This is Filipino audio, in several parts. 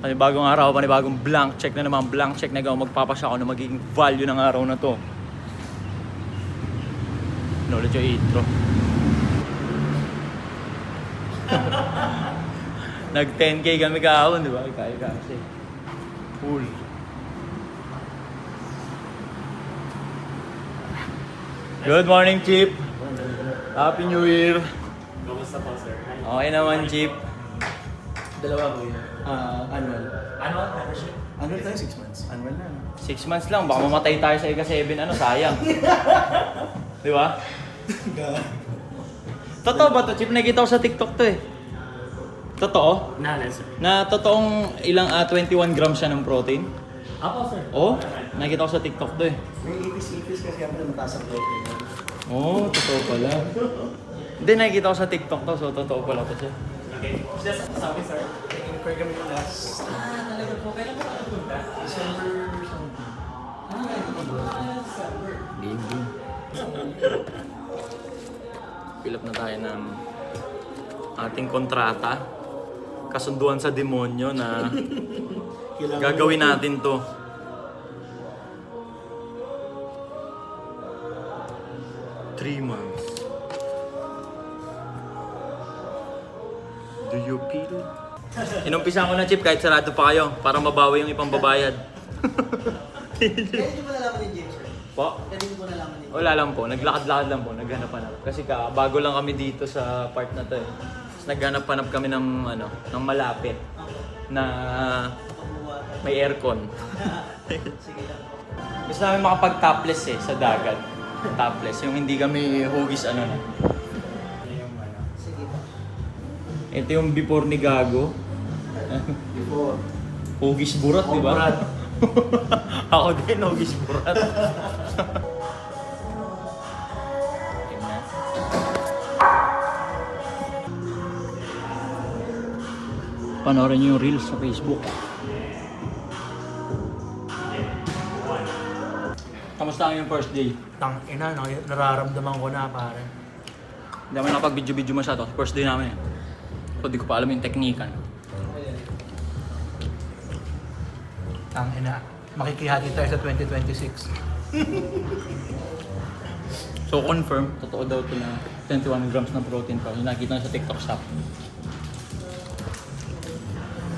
Panibagong araw, panibagong blank check na naman. Blank check na gawin. Magpapasya ako na magiging value ng araw na to. Ulit yung intro. Nag 10k kami kahapon, di ba? Kaya kasi. Cool. Good morning, Chip. Happy New Year. Kamusta po, sir? Okay naman, Chip. Dalawa po yun. Annual. Annual membership? Annual tayo, 6 months. Annual na. 6 months lang, baka mamatay tayo sa ika-7, sayang. Di ba? Totoo ba to, Chip? Nakita ko sa TikTok to eh. Totoo? Sir. Na totoong ilang 21 grams siya ng protein? Apo, sir. Oo, nakita ko sa TikTok to eh. May ipis-ipis kasi ako na mataas ang protein. Oo, totoo pala. Hindi, nakikita ko sa TikTok to, so totoo pala to siya. Okay. Just sabi, sir. Nag-inquire kami yung last Talaga po. Kailan po ako punta? December something. December. Game. Fill up na tayo ng ating kontrata. Kasunduan sa demonyo na gagawin natin to. Three months. Do you feel? Inumpisa ko na, Chip, kahit sarado pa kayo para mabawi yung ipang babayad. Kaya hindi mo nalaman ni James, sir? Po? Kaya hindi mo nalaman ni James? Wala lang po, naglakad-lakad lang po, naghanap-hanap. Kasi bago lang kami dito sa part na to eh. Tapos naghanap-hanap kami ng ng malapit na may aircon. Sige lang po. Gusto namin makapag-topless eh sa dagat. Topless, yung hindi kami hugis na. Sige po. Ito yung before ni Gago. Before. Hugis burat, di ba? Burat. Ako din, hugis burat. Panoorin niyo yung reels sa Facebook. Kamusta ang yung first day? Tangina, nararamdaman ko na, pare. Hindi naman nakapag-video-video masyado. First day namin eh. So, di ko pa alam yung teknikan. Tangina, makikihati tayo sa 2026. So, confirm, totoo daw ito na 21 grams ng protein pa. Yung nakita na sa TikTok shop.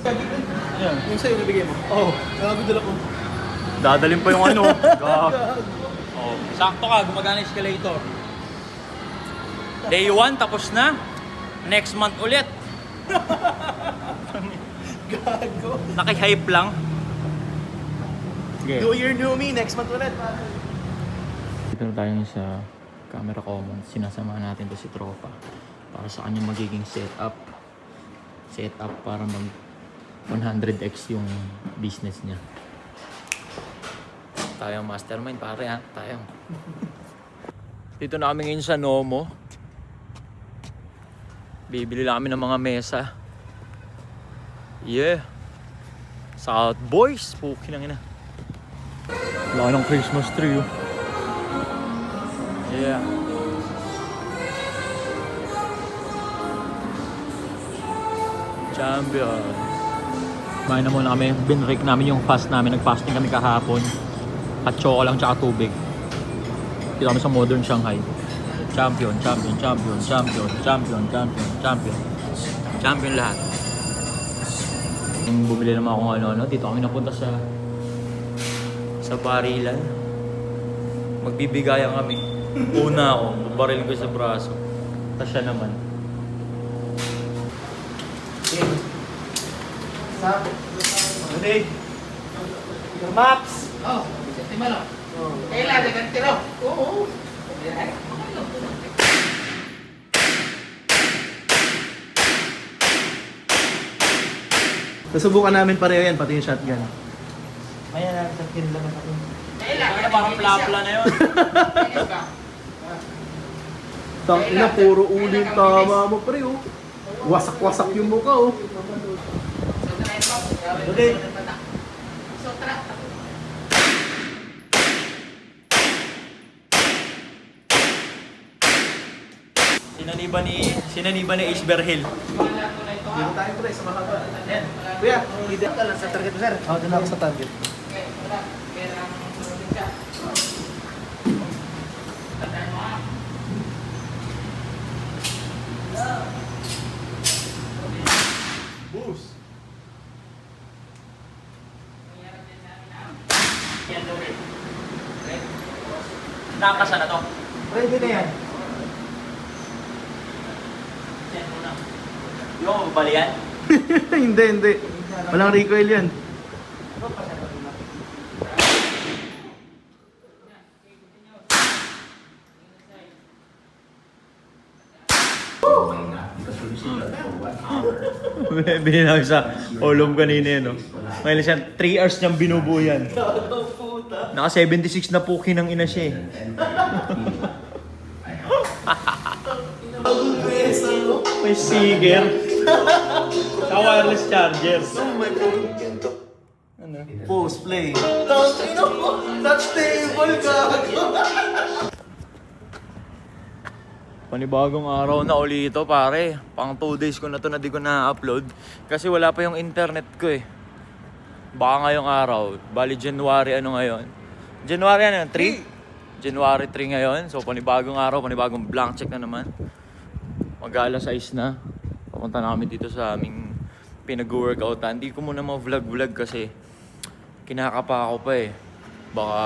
Ayan. Yung sa'yo nabigay mo? Oo, nakabidala ko. Dadalhin pa yung ano. Gag. Oh, sakto ka, gumagana yung escalator. Day 1, tapos na. Next month ulit. Gago. Naki-hype lang. Okay. New Year, new me. Next month ulit, pare. Dito na tayo sa camera commons. Sinasamahan natin to si Tropa para sa kanyang magiging setup para mag 100x yung business niya. Tayo mastermind pare ha, tayo. Dito na kami ngayon sa Nomo. Bibili lang kami ng mga mesa. Yeah. South Boys, puki lang ina. Wala ng Christmas tree oh. Yeah. Champions. Kumain na muna kami. Binrake namin yung fast namin. Nag-fasting kami kahapon. At choco lang tsaka tubig. Dito kami sa Modern Shanghai. Champion lahat. Yung bumili naman akong ano. Dito kami napunta sa barilan. Magbibigayan kami. Una ako, babarilin ko sa braso. Tapos siya naman. Ready? Your maps! Oh, isang malo. Kailan na tiro? Oo. Nasubukan namin pareho yan, pati yung shotgun. Maya na, shotgun lang ako. Kailan? Parang plapla na yun. Tangina, puro uling tama mo, pre, oh. Wasak-wasak yung mukha, oh. Okay. Sinaniba ni Ace Berhel. Wala ko na ito. Dito tayo pre, sa mahaba. Ayan. Kuya, dito ka lang sa target mo, sir. Oo, dito ako sa target. Boost. Nakakasa na to. Ready na yan. Di ba mababali yan? Hindi, hindi. Walang recoil yan. Binili namin sa Olom kanina no. Ngayon siya, 3 hours niyang binubuo yan. Naka 76 na puki ng ina siya eh. May sticker. Sa wireless charger. Ano? Post play. Touch table ka. Panibagong araw na uli ito pare. Pang 2 days ko na to na di ko na-upload. Kasi wala pa yung internet ko eh. Baka ngayong araw. Bali January ano ngayon? January ano? 3? January 3 ngayon. So panibagong araw, panibagong blank check na naman. Mag-alas 6 na. Papunta na kami dito sa aming pinag-workoutan. Hindi ko muna ma-vlog kasi kinakapa ako pa eh. Baka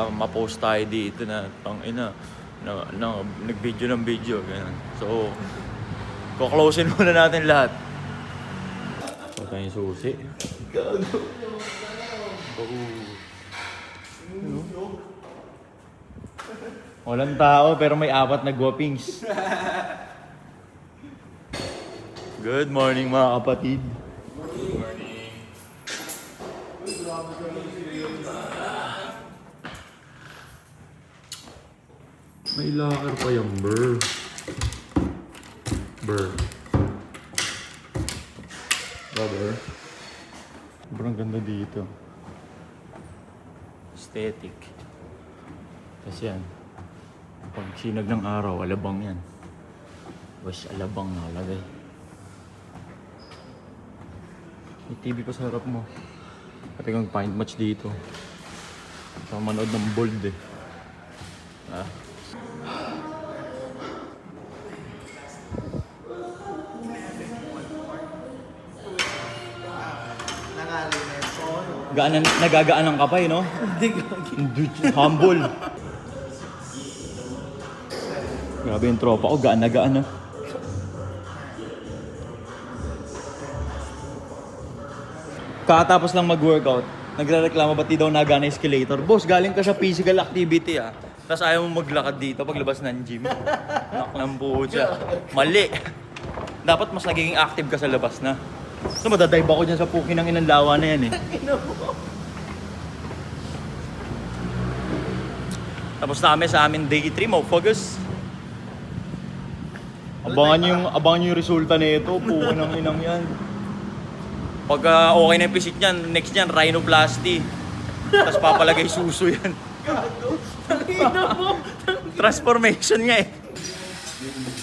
ma-post tayo dito na tangina. Nag-video ng video. Ganun. So, kuklose muna natin lahat. Ito yung susi. Walang tao pero may 4 na guwapings. Good morning mga kapatid. May locker pa yung Burr. Brother. Sobrang ganda dito. Aesthetic. Kasi yan. Pag sinag ng araw, alabang yan. Wash alabang nakalagay. May TV pa sa harap mo. Pati kang find match dito. Saka manood ng bold eh. Ah. Nagagaan ng kapay, no? Hindi. Humble. Grabe yung tropa ko, gaan na gaan, no? Kakatapos lang mag-workout, nagre-reklamo ba't di daw nagaan na escalator? Boss, galing ka sa physical activity, ah. Tapos ayaw mo maglakad dito paglabas ng gym. Nak ng pucha. Mali. Dapat mas nagiging active ka sa labas na. So madadive ako dyan sa puki ng inanlawa na yan eh. Tapos na kami sa amin day 3, focus. Abangan nyo yung resulta nito, puki ng inang yan. Pagka okay na yung pisik niyan, next niyan, rhinoplasty. Tapos papalagay suso yan. Transformation niya eh.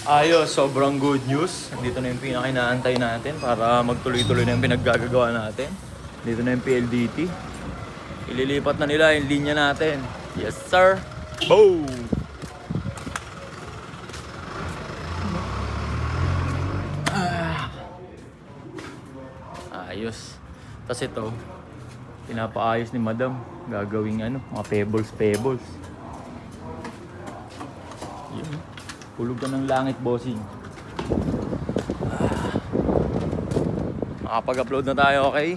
Ayos, sobrang good news. Dito na yung pinakinaantay natin para magtuloy-tuloy na yung pinaggagawa natin. Dito na yung PLDT. Ililipat na nila yung linya natin. Yes sir! Boom! Ayos. Tapos ito, pinapaayos ni madam. Gagawing mga pebbles. Yun. Hulog ka ng langit, bossing. Makapag-upload na tayo, okay?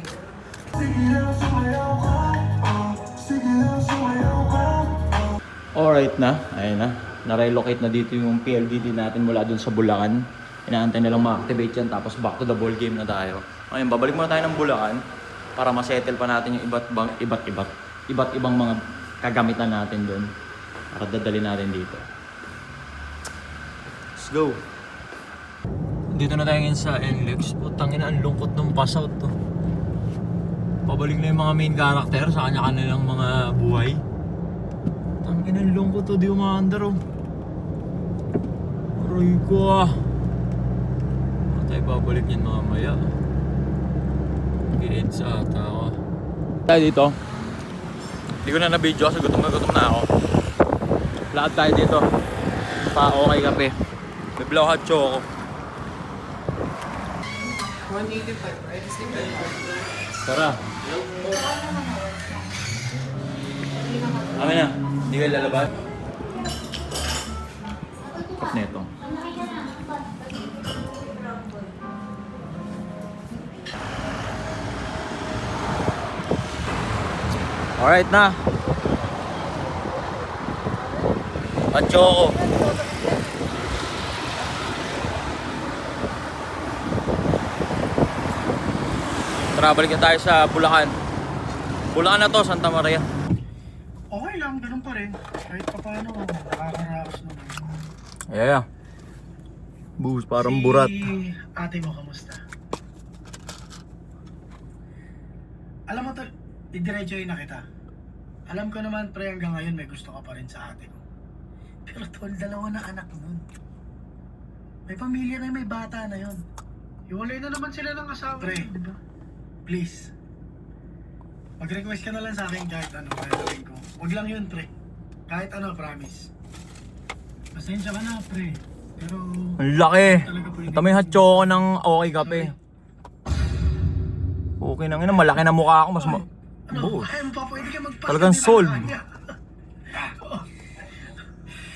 Alright na, ayun na. Na-relocate na dito yung PLDT natin mula dun sa Bulacan. Inaantay na lang ma-activate yan, tapos back to the ball game na tayo. Ngayon, babalik muna tayo ng Bulacan para ma-settle pa natin yung iba't ibang mga kagamitan natin dun para dadali natin dito. Let's go! Dito na tayo ngayon sa NLEX. Putang ina, ang lungkot ng pass out to. Pabalik na yung mga main character sa kanya-kanilang mga buhay. Putang ina, ang lungkot to. Di umaandar oh. Aray ko ah. tayo babalik niyan mamaya. Mag-i-edge ata ako. Tayo dito. Hindi ko na na-video kasi gutom na ako. Lakad tayo dito. Pa okay kape. May blow hot choco. 185, right? Tara. Amin na. Hindi kayo lalabas. Kap na ito. Alright na. Hot choco. Tara, balikan tayo sa Bulacan. Bulacan na to, Santa Maria. Okay lang, ganun pa rin. Kahit pa paano, nakakaraos naman. Yeah. Bus, parang burat. Si ate mo, kamusta? Alam mo, tol, didiretsoy na kita. Alam ko naman, pre, hanggang ngayon may gusto ka pa rin sa ate ko. Pero tol, dalawa na anak nun. May pamilya na, may bata na yun. Iwalay na naman sila ng asawa. Pre, diba? Please. Mag-request ka na lang sa akin kahit ano, gagawin ko. Huwag lang yun, pre. Kahit ano, promise. Pasensya ka na, pre. Pero... Ang laki. talaga pwede. Ito may hot choco ng okay kape. Okay na nga, malaki na mukha ako. Mas Ano? Boss. Kaya mo pa pwede ka magpasta. Talagang di ba? solve.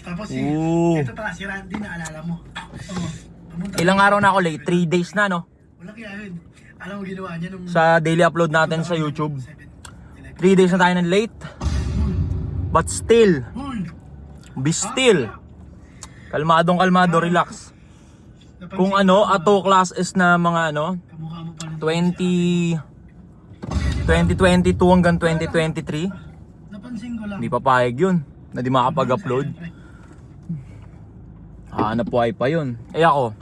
Tapos si... Ooh. Ito pa, si Randy na alala mo. Pumunta Ilang araw na ako late? 3 days na, no? Wala kaya yun. Alam mo ginawa niya nung... Sa daily upload natin sa YouTube. 3 days na tayo ng late. But still, Uy! be still. Kalmadong kalmado, relax. Kung ano, ato class is na mga ano, Kamukha mo pa 2022 hanggang 2023. Napansin ko lang. Hindi papayag yun. Na di makapag-upload. Hanap buhay pa yun. Eh ako,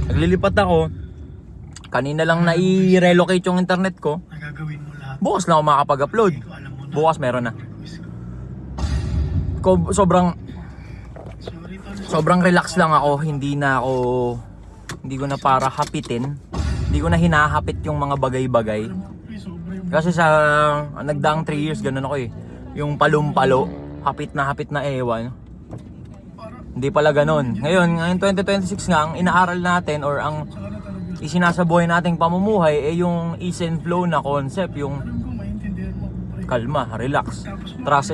naglilipat ako. Kanina lang na-relocate yung internet ko. Nagagawin mo lahat. Bukas na ako makapag-upload. Hindi ko alam mo na. Bukas meron na. Request ko. Sorry, tol. Sobrang relax lang ako. Hindi ko na para hapitin. Hindi ko na hinahapit yung mga bagay-bagay. Alam mo, pre, sobra yung... Kasi sa nagdaang 3 years ganun ako eh. Yung palumpalo, hapit na ewan. Hindi pala ganun. Ngayon 2026 nga, ang inaaral natin or ang Saka na talaga. isinasabuhay nating pamumuhay eh yung ease and flow na concept, yung Alam ko, maintindihan mo ako, pre. kalma, relax, trust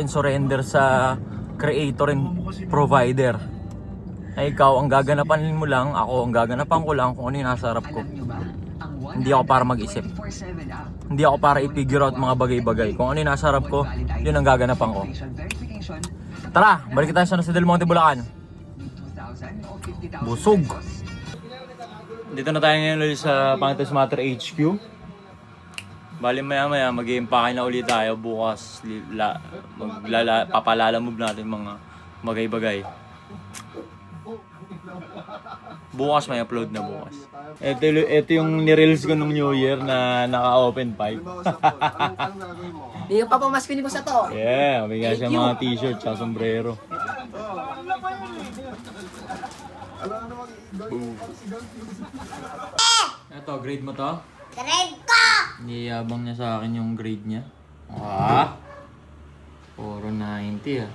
and surrender sa creator and provider. Ay ikaw, ang gaganapan mo lang, ako ang gaganapan ko lang kung ano yung nasa harap ko. Hindi ako para mag-isip. Hindi ako para i-figure out mga bagay-bagay. Kung ano yung nasa harap ko, yun ang gaganapan ko. Tara, balik tayo sa Del Monte, Bulacan. Busog. Dito na tayo ngayon ulit sa Pangitas Mater HQ. Bali maya mag-i-impake na ulit tayo bukas. Papalalamove natin mga bagay-bagay. Bukas may upload na bukas. Ito yung nireels ko nung New Year na naka-open pipe. Hindi ka pa pumaspin ko sa to. Yeah, may siya mga t-shirt sa sombrero. Ito, grade mo to? Grade ko! Niyabang niya sa akin yung grade niya. Ah! Puro 90 ah.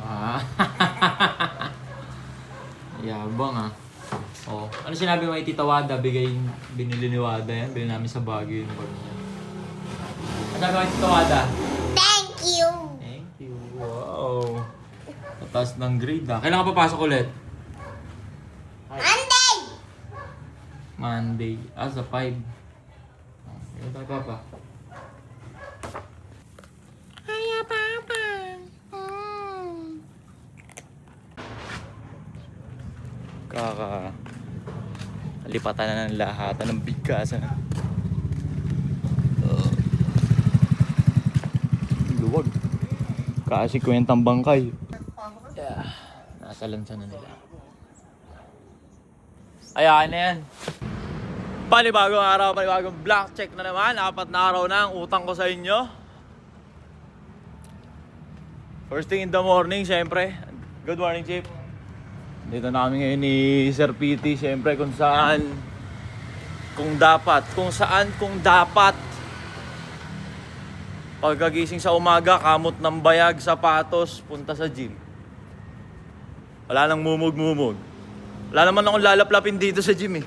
Ah! Yabang ah. Oh, ano sinabi mo kay Tita Wada? Binili ni Wada yan. Binili namin sa Baguio yung bag niya. Ano sabi mo kay Tita Wada? Thank you! Thank you. Wow. Tatas ng grade ah. Kailan ka papasok ulit? Monday! Monday. Sa 5. Kailan tayo papa? Hiya, Papa! Lipatan na ng lahatan ng bigkasan. Luwag. Kasi kwentang bangkay. Yeah. Nasa lansa na nila. Ayan na yan. Panibagong araw, panibagong black check na naman. 4 na araw na ang utang ko sa inyo. First thing in the morning, syempre. Good morning, Chief. Dito namin ngayon ni Sir PT. Siyempre kung saan, kung dapat. Pagkagising sa umaga, kamot ng bayag, sapatos, punta sa gym. Wala nang mumug-mumug. Wala naman akong lalaplapin dito sa gym eh.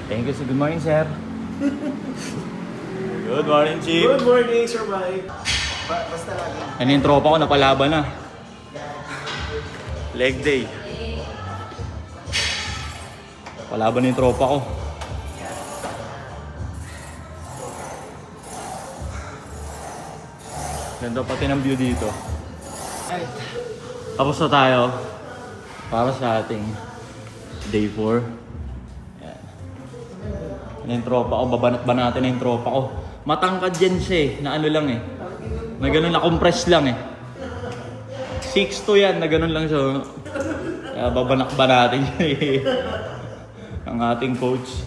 Thank you, sir. Good morning, sir. Good morning, Chief. Good morning, Sir Mike. Basta lagi. Ano yung tropa ko, napalaban na. Leg day. Palaban na yung tropa ko. Ganda pati ng view dito. Tapos na tayo para sa ating day 4. Yan. Ano yung tropa ko, babanat ba natin na yung tropa ko. Matangkad yan siya eh, na ano lang eh. Na ganun, na-compress lang eh. 6'2" yan, na ganun lang siya. Kaya babanak ba natin ang ating coach.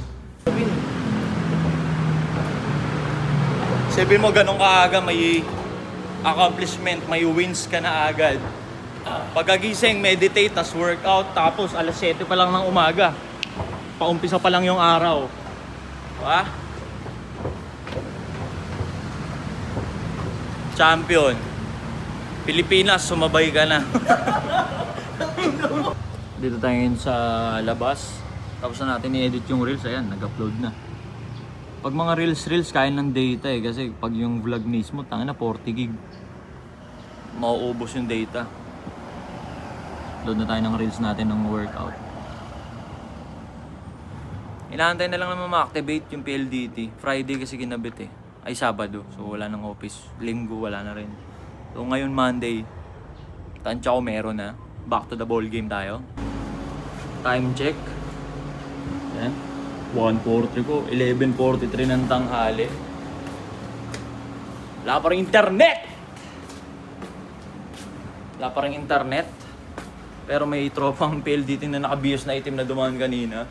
Sabihin mo ganun kaaga, may accomplishment, may wins ka na agad. Pagkagising, meditate, tas workout, tapos alas 7 pa lang ng umaga. Paumpisa pa lang yung araw. Diba? Champion. Pilipinas, sumabay ka na. Dito tayo ngayon sa labas. Tapos na natin i-edit yung reels. Ayan, nag-upload na. Pag mga reels, kaya ng data eh. Kasi pag yung vlog mismo, tanga na 40 gig. Mauubos yung data. Load na tayo ng reels natin ng workout. Inaantay na lang naman ma-activate yung PLDT. Friday kasi kinabit eh. Ay, Sabado. So wala nang office. Linggo, wala na rin. So ngayon Monday, tansya ko meron na. Back to the ball game tayo. Time check. Yan. 1:43 ko. 11:43 ng tanghali. Wala pa rin internet! Wala pa rin internet. Pero may tropang PLDT na nakabihos na itim na dumaan kanina.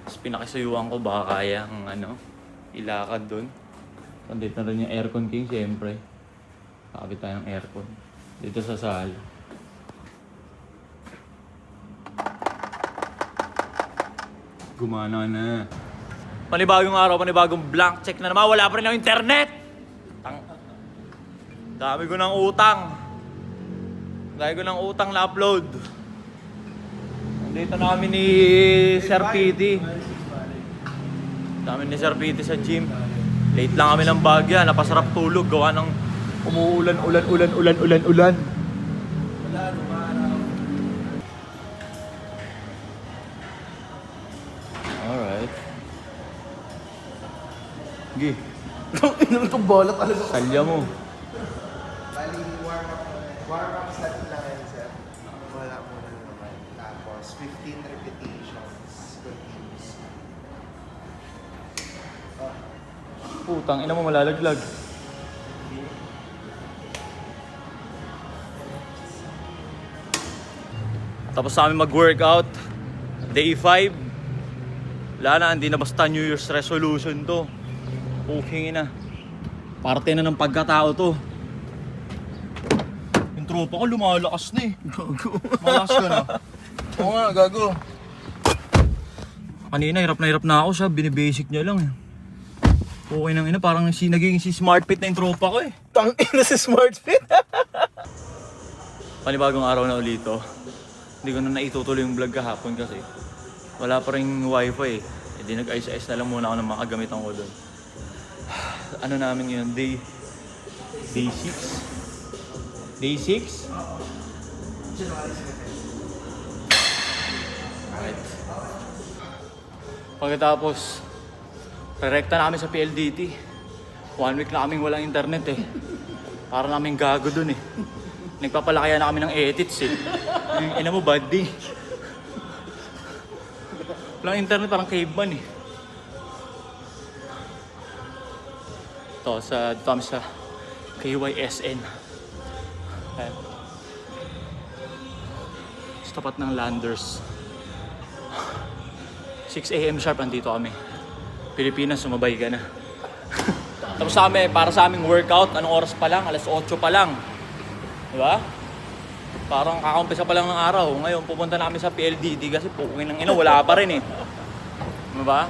Tapos pinakisuyuan ko baka kaya ang ilakad dun. Andito na rin yung aircon king, siyempre. Kakabit tayo ng aircon. Dito sa sala. Gumana na. Panibagong araw, panibagong blank check na naman. Wala pa rin ang internet! Dami ko ng utang. Dami ko ng utang na upload. Nandito na kami ni Sir PT. Dami ni Sir PT sa gym. Late lang kami ng Bagya, napasarap tulog, gawa ng umuulan. Wala, lumaraw. Alright. Gi, Inom itong bola talaga. salya mo. Bali, warm-up set lang yan, sir. Wala muna naman. Tapos, 15 repetitions. Continuous. Putang, ina mo malalaglag. Tapos sa amin mag-workout. Day 5. Wala na, hindi na basta New Year's resolution to. Okay na. Parte na ng pagkatao to. Yung tropa ko lumalakas na eh. Malakas ka na. Oo nga, gago. Kanina hirap na ako siya, binibasic niya lang eh. Okay nang ina, parang naging si Smart Fit na yung tropa ko eh. Tangina si Smart Fit. Panibagong araw na ulit to. Hindi ko na naitutuloy yung vlog kahapon kasi wala pa rin wifi eh. E di nag-ayos-ayos na lang muna ako ng mga gamitan ko doon. Ano namin yun? Day 6? Day 6? Right. Pagkatapos, rerekta na kami sa PLDT. 1 week na kaming walang internet eh. Para namin gago dun eh. Nagpapalakaya na kami ng edits eh. Yung ina mo, buddy. Walang internet, parang caveman eh. Ito, dito kami sa KYSN. Ayan. Sa tapat ng Landers. 6 AM sharp, andito kami. Pilipinas, sumabay ka na. Tapos para sa aming workout, anong oras pa lang? Alas 8 pa lang. Di ba? Parang kakaumpisa pa lang ng araw. Ngayon, pupunta namin sa PLDT kasi pukuin ng ina, wala pa rin eh. Di ba?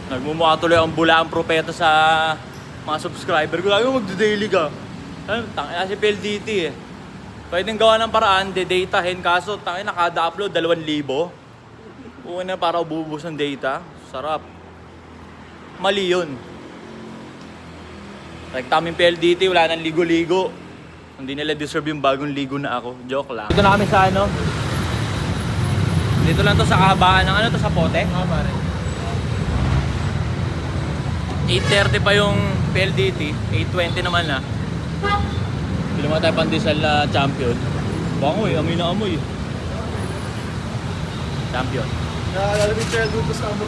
Nagmumukha tuloy ang bula ang propeta sa mga subscriber ko. Lagi mo magda-daily ka. Tangina si PLDT eh. Pwedeng gawa ng paraan, de-datahin. Kaso, tangina kada upload, 2,000. Pukuin na para ububos ng data. Sarap. Mali yun. Like taming PLDT, wala nang ligo-ligo. Hindi nila deserve yung bagong ligo na ako. Joke lang. Dito na kami sa ano? Dito lang to sa kahabaan ng ano to sa Pote? Ah, pare. 8:30 pa yung PLDT. 8:20 naman na. Bili mo tayo pandesal na champion. Bangoy, amoy na amoy. Champion. Naalala mo yung childhood ko sa amo.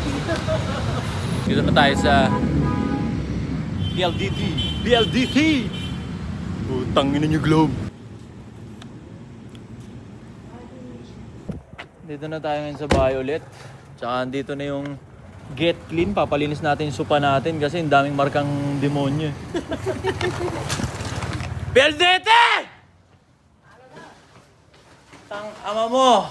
Dito na tayo sa BLDT. BLDT! Utangin niyo globe. Dito na tayo ngayon sa bahay ulit. Tsaka dito na yung Get Clean. Papalinis natin yung sopa natin kasi ang daming markang demonyo. BLDT! Tang ama mo!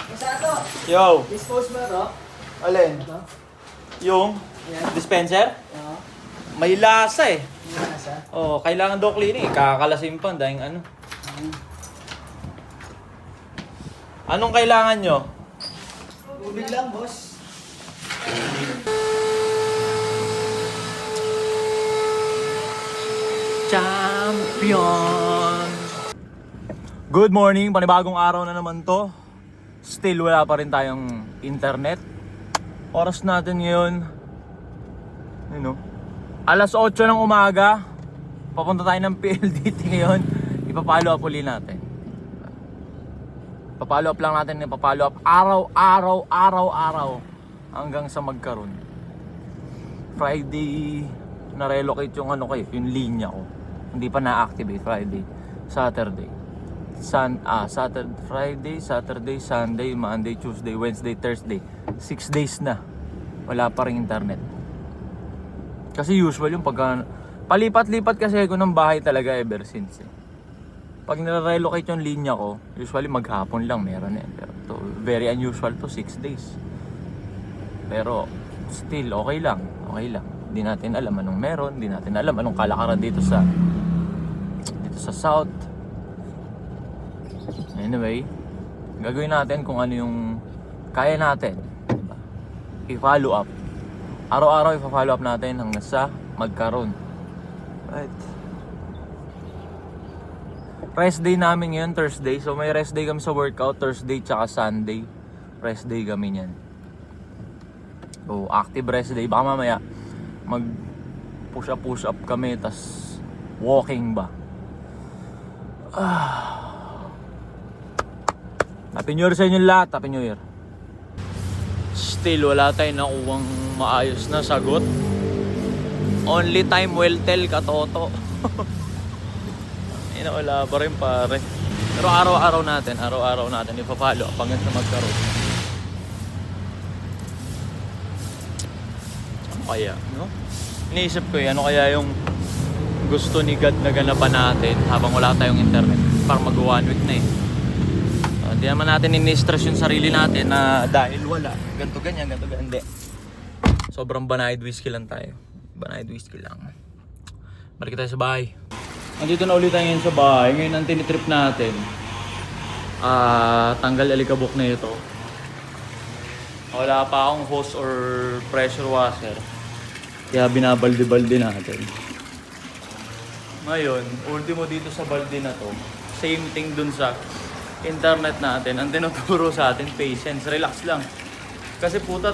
Isa to. Yo! Dispose mo to. Alin? Yung dispenser? Oo. May lasa eh. Yung nasa. Oh, kailangan daw cleaning. Kakalasin pa dahil ano. Anong kailangan nyo? Tubig lang, boss. Champion! Good morning, panibagong araw na naman to. Still wala pa rin tayong internet. Oras natin ngayon, alas 8 ng umaga. Papunta tayo ng PLDT ngayon. Ipapalo up uli natin. Papalo up lang natin, ipapalo up araw-araw hanggang sa magkaroon. Friday na-relocate yung yung linya ko. Hindi pa na-activate. Friday, Saturday, Friday, Saturday, Sunday, Monday, Tuesday, Wednesday, Thursday. 6 days na. Wala pa rin internet. Kasi usual yung palipat-lipat kasi ako ng bahay talaga ever since eh. Pag nare-relocate yung linya ko, usually maghapon lang meron eh. Pero very unusual to 6 days. Pero still okay lang. Hindi natin alam anong meron, hindi natin alam anong kalakaran dito sa South. Anyway, gagawin natin kung ano yung kaya natin, diba? I-follow up. Araw-araw i-follow up natin hanggang sa magkaroon. Right. Rest day namin ngayon, Thursday. So may rest day kami sa workout, Thursday tsaka Sunday. Rest day kami niyan. So active rest day. Baka mamaya mag push up kami, tas walking ba. Happy New Year sa inyo lahat. Happy New Year. Still wala tayong nakuwang maayos na sagot. Only time will tell, katoto. Wala pa rin pare. Pero araw-araw natin ipa-follow up hanggang sa magkaroon. Ano kaya, no? Iniisip ko ano kaya yung gusto ni God na ganapan natin habang wala tayong internet para mag-1 week na eh. Hindi naman natin ini-stress yung sarili natin na dahil wala. Ganto ganyan. Hindi. Sobrang banayad whiskey lang tayo. Banayad whiskey lang. Balik tayo sa bahay. Nandito na ulit tayo ngayon sa bahay. Ngayon ang tinitrip natin, tanggal alikabok na ito. Wala pa akong hose or pressure washer. Kaya binabalde-balde natin. Ngayon, ultimo dito sa balde na to, same thing dun sa internet natin. Ang tinuturo sa atin, patience, relax lang. Kasi putat,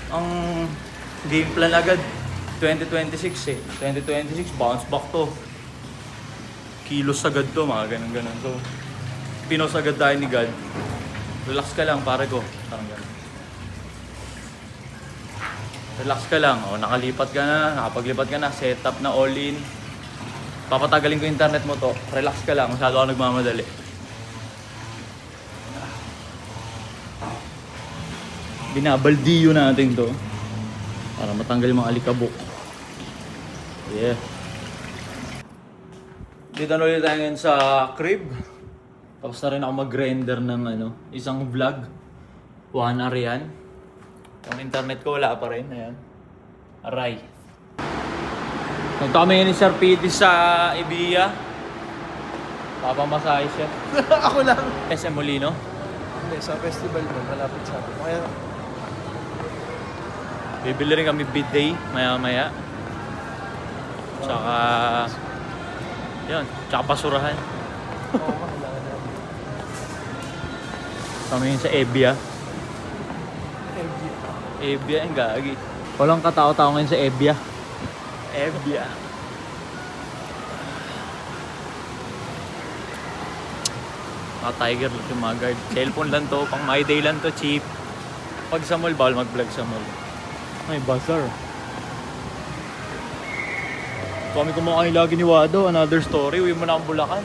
ang game plan agad, 2026 eh. 2026, bounce back to. Kilos agad to, mga ganun. So, pinos agad tayo ni God. Relax ka lang, pare ko. Parang ganun. Relax ka lang. O, nakalipat ka na, nakapaglipat ka na, setup na all in. Papatagalin ko yung internet mo to. Relax ka lang, masyado ako nagmamadali. Binabaldiyo natin to para matanggal yung mga alikabok. Yeah. Dito na ulit tayo ngayon sa crib. Tapos na rin ako mag-render ng isang vlog. Juan Arian. Yung internet ko wala pa rin. Ayan. Aray. Nagto kami ngayon ni Sir Pete sa Ibiya. Papamasahe siya. Ako lang. SM Molino. Hindi, sa festival mo, malapit sa akin. Kaya, Bibili rin kami bidet maya-maya. Tsaka... Yun, tsaka basurahan. Kami yun sa Ebia. Ebia, ang gagi. Walang katao-tao ngayon sa Ebia. Ebia. Mga tiger lang yung mga guard. Cellphone lang to, pang my day lang to, cheap. Pag sa mall, bawal mag-vlog sa mall. Ay, bazaar. Kami kumakain lagi ni Wado, another story. Uwi mo na ang Bulacan.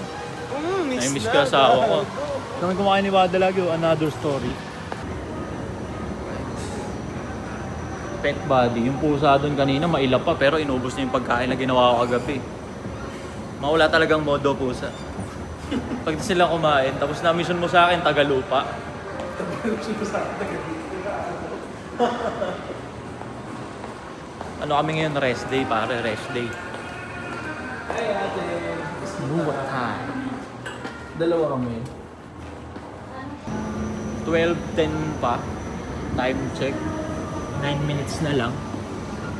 Miss ka asawa ko. Kami kumakain ni Wado lagi, another story. Pet body. Yung pusa doon kanina, mailap pa, pero inubos niya yung pagkain na ginawa ko kagabi. Mawala talagang modo pusa. Pag sila kumain, tapos na-mission mo sa akin, Tagalupa. Ano kami ngayon? Rest day, pare. Rest day. hey ate. What time? Dalawa kami. 12:10 pa. Time check. 9 minutes na lang.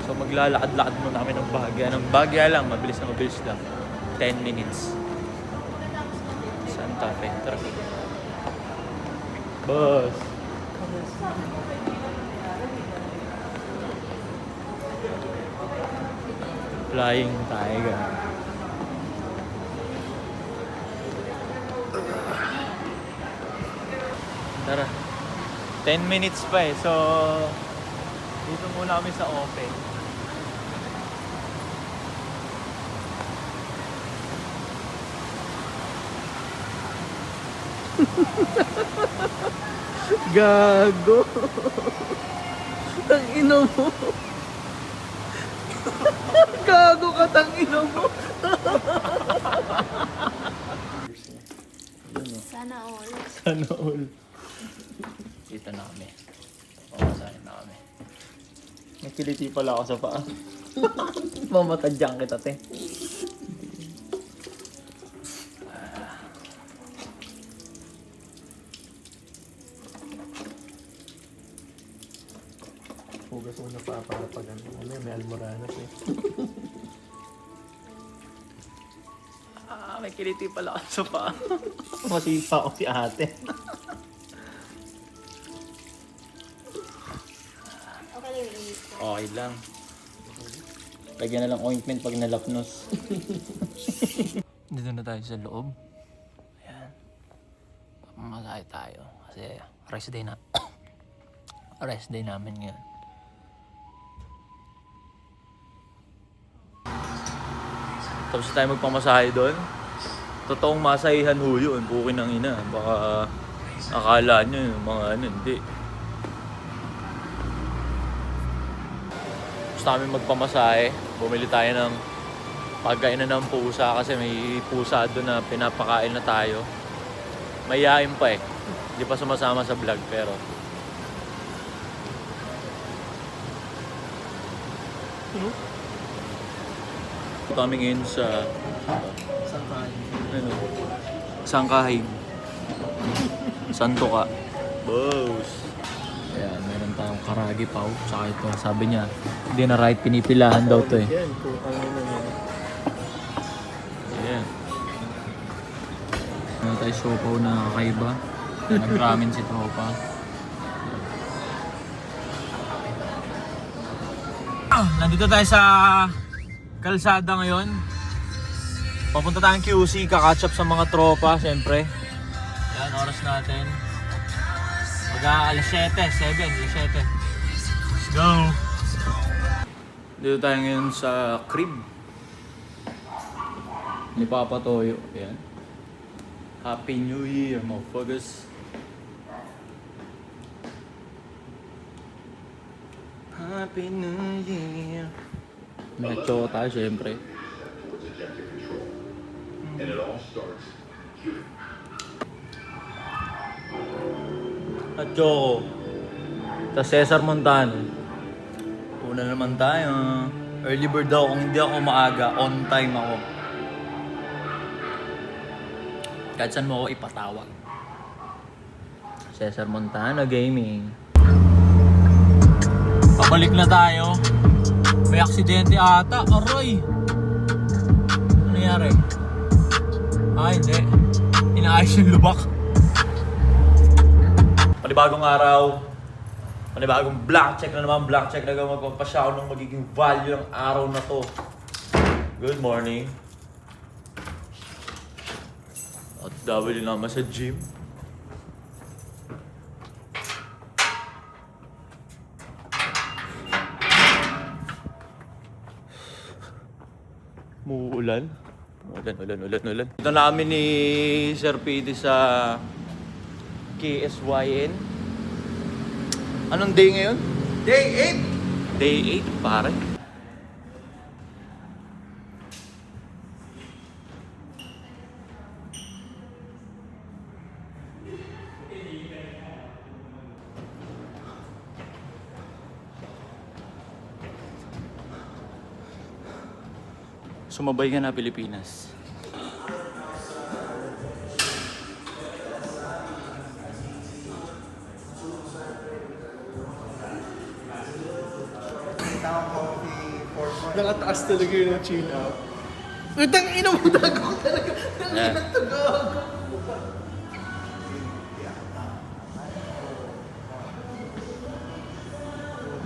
So maglalakad-lakad muna kami ng Bahagya. Ng Bahagya lang, mabilis na mabilis lang. 10 minutes. Santa Fe. Tara. Bus. Flying Tiger. Tara. 10 minutes pa eh. So, dito muna kami sa open. Gago. Tangina mo. Gago ka, tangina mo. Sana all. Sana all. Dito na kami. Pamasahin na kami. Nakiliti pala ako sa paa. Mamatadyang kita, te. Hugas mo na pa para pag may almoranas eh. May kiliti pala ako sa paa. Masipa ko si ate. Okay lang yung init ko. Okay lang. Lagyan na lang ointment pag nalapnos. Dito na tayo sa loob. Ayan. Pamasahe tayo. Kasi rest day na. Rest day namin ngayon. Tapos tayo magpamasahe doon. Totoong masahihan ho yun. Bukin ng ina. Baka akala nyo yung mga hindi. Gusto namin magpamasahe. Bumili tayo ng pagkain ng pusa kasi may pusa doon na pinapakain na tayo. Mayayain pa eh. Hindi pa sumasama sa vlog pero kami ngayon sa Sangkahay. Santo ka. Boss. Ayan, meron tayong karagi pao. Tsaka ito, sabi niya, hindi na right, pinipilahan daw to eh. Yan, kung ano na. Ayan. Meron tayo siopaw na kakaiba. Nag-ramen si tropa. Nandito tayo sa kalsada ngayon. Papunta tayong QC, kakatch up sa mga tropa, siyempre. Yan, oras natin. Alas 7, alas 7. Let's go! Dito tayo ngayon sa crib ni Papa Toyo. Yan. Happy New Year, motherfuckers. Happy New Year. Nacho tayo syempre. At Choco. Tapos Cesar Montano. Una naman tayo. Early bird daw. Kung hindi ako maaga, on time ako. Kahit saan mo ako ipatawag. Cesar Montano Gaming. Pabalik na tayo. May aksidente ata. Aroy! Ano nangyari? Hindi. Inaayos yung lubak. Panibagong araw. Panibagong black check na naman. Black check na naman. Magpapasya ako ng magiging value ng araw na to. Good morning. At W naman sa gym. Muulan. Ulan. Ito namin ni Sir PD sa KSYN. Anong day ngayon? Day 8! Day 8, pare. Sumabay ka na Pilipinas. Nakataas talaga yung chin up. Utang ina mo dago talaga. Yeah.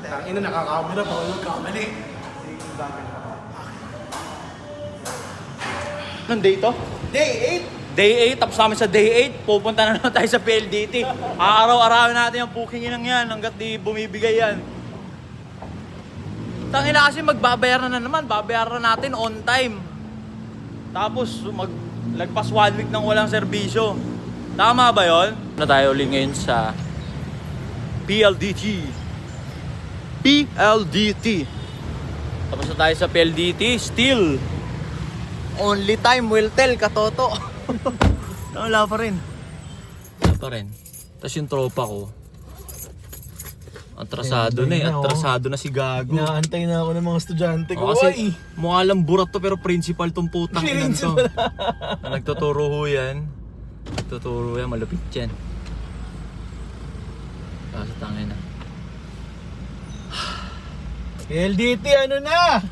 Ang ina nakakamera pa walang kamali. Anong day to? Day Day 8, tapos namin sa day 8, pupunta na naman tayo sa PLDT. Araw-arawin natin yung bookingin ng yan hanggat di bumibigay yan. Tangina kasi magbabayaran na naman, babayaran natin on time. Tapos maglagpas 1 week nang walang serbisyo. Tama ba yon? Na tayo ulit ngayon sa PLDT. Tapos na tayo sa PLDT, still only time will tell, katoto. Wala pa rin. Tapos yung tropa ko, atrasado na eh. Atrasado na si Gago. Inaantay na ako ng mga estudyante ko. Kasi mukha lang burat to pero principal tong putang inan to. Na nagtuturo ho yan. Nagtuturo yan, malupit yan. Kasi tangin na. LDT ano na?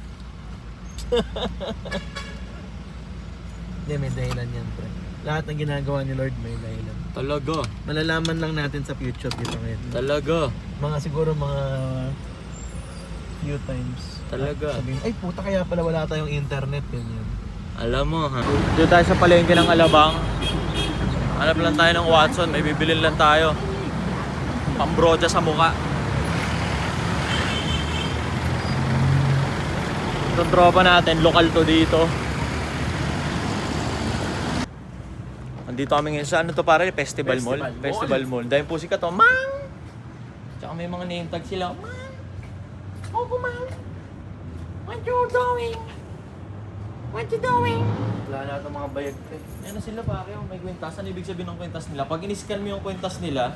Hindi, may dahilan yan, pre. Lahat ng ginagawa ni Lord may dahilan. Talaga. Malalaman lang natin sa future dito ngayon. Talaga. Siguro mga few times. Talaga. Sabihin, ay puta kaya pala wala tayong internet. Ganyan. Alam mo ha. Dito tayo sa palengke ng Alabang. Hanap lang tayo ng Watson. May bibilin lang tayo. Pambrocha sa mukha. Itong tropa natin, lokal to dito. Andito kami ngayon sa ano to pare? Festival Mall. Festival Mall. Dahil po sikat to, Mang! Tsaka may mga name tag sila. Mang! Opo, Mang! What you doing? What you doing? Wala na itong mga bayag. Yan na sila pare, oh, may kwintas. Ano ibig sabihin ng kwintas nila? Pag in-scan mo yung kwintas nila,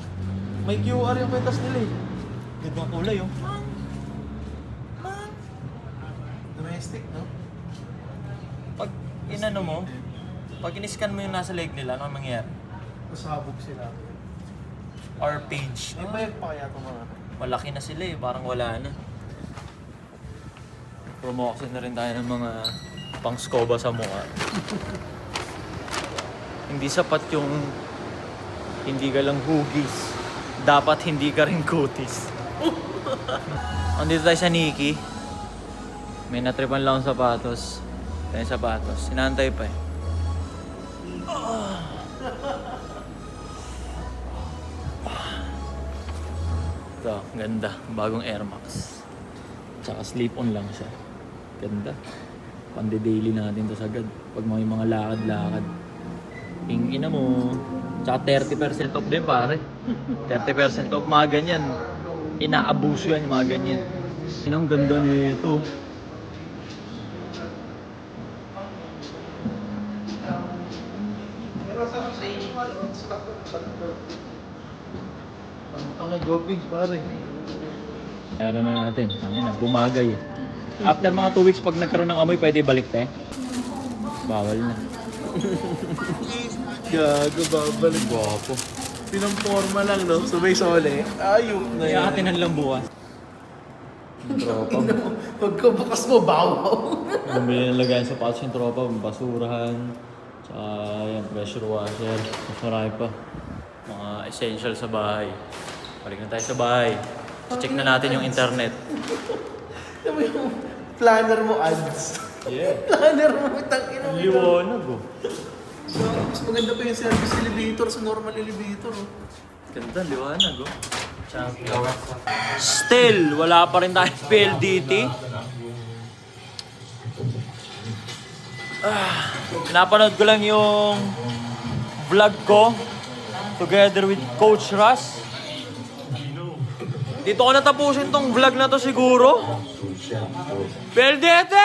may QR yung kwintas nila eh. Gandang kulay oh. Mang! Mang! Domestic, no? Pag inano mo, pag in-scan mo yung nasa leg nila, ano mangyayari? Masabog sila. Our page. May bayag pa kaya itong mga Malaki na sila eh, parang wala na. Promotion na rin tayo ng mga pang-scoba sa mukha. Hindi sapat yung hindi ka lang hugis. Dapat hindi ka rin kutis. Andito tayo sa Nikki. May natripan lang akong sapatos. Tayo sapatos. Sinantay pa eh. Ito, ganda. Bagong Air Max. Tsaka slip-on lang siya. Ganda. Pande-daily natin to sagad. Pag may mga lakad-lakad. Ina mo. Tsaka 30% off din pare. 30% off mga ganyan. Inaabuso yan yung mga ganyan. Ang ganda nito. Ang nag-gopig, pare. Kaya na natin. Bumagay eh. After mga 2 weeks, pag nagkaroon ng amoy, pwede balik tayo. Bawal na. Gago, babalik. Guwapo. Pinamporma lang, no? Sumay sole. Ayok na Kaya yan. atinan lang bukas. Tropa. Pagkabakas mo, bawaw. Bumili ng lagayan sa pouch yung tropa, basurahan, tsaka yan, pressure washer, mas marami pa. Mga essential sa bahay. Balik na tayo sa bahay. Check na natin yung internet. Alam mo yung planner mo ads. Yeah. Planner mo, tangina mo. Liwanag oh. Mas maganda pa yung service elevator sa normal elevator. Oh. Ganda, liwanag oh. Still, wala pa rin tayong PLDT. Napanood ko lang yung vlog ko together with Coach Russ. Dito ko natapusin tong vlog na to siguro. PLDT!